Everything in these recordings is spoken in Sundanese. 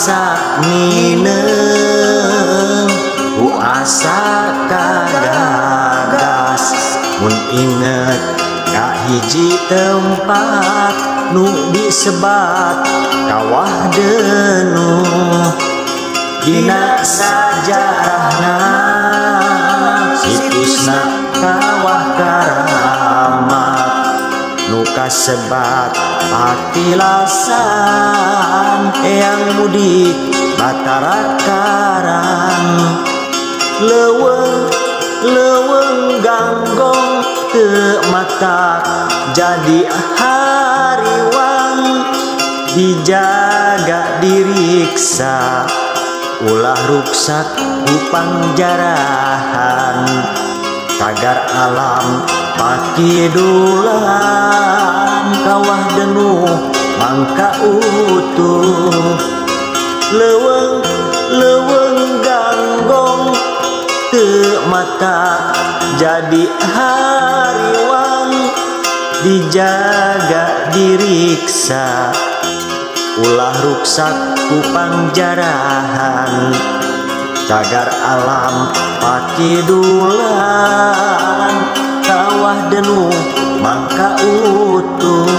asa mineng asa kagagas mun inget ka hiji tempat nu disebat kawah Denuh dina sajarahna situsna kawah Karamat nu kasebat patilasan eyang mudik Batara Karang leuweung ganggong teu matak jadi hariwang dijaga diriksa ulah ruksak kupang jarahan tagar alam pakidulan kawah Denuh mangka utuh leuweung ganggong teu mata jadi hariwang dijaga diriksa ulah ruksak kupang jarahan cagar alam pakidulan kawah Denuh mangka utuh.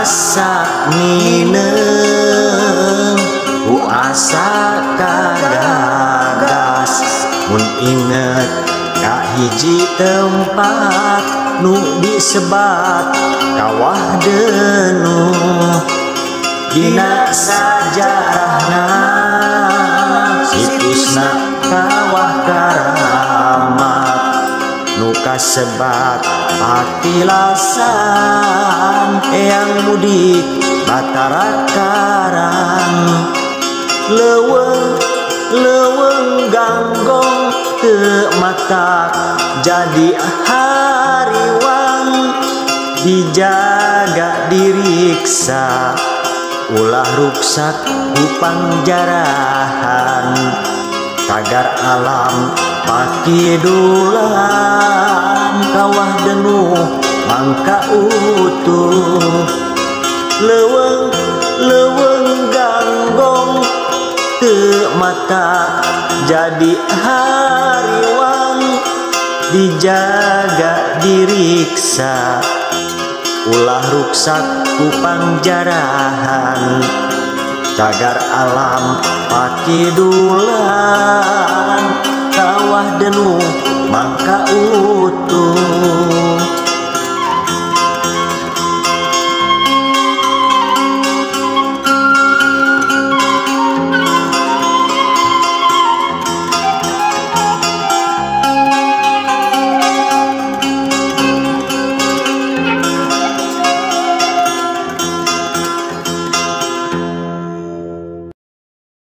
Asa mineng asa kagagas mun inget ka hiji tempat nu disebat kawah Denuh dina sajarahna situsna kawah Karamat nu kasebat patilasan eyang mudik Batara Karang leuweung ganggong teu matak jadi hariwang dijaga diriksa ulah ruksak kupang jarahan tagar alam pakidulan kawah Denuh mangka utuh leuweung ganggong teu mata jadi hariwang dijaga diriksa ulah ruksak kupang jarahan cagar alam pakidulan kawah Denuh mangka utuh.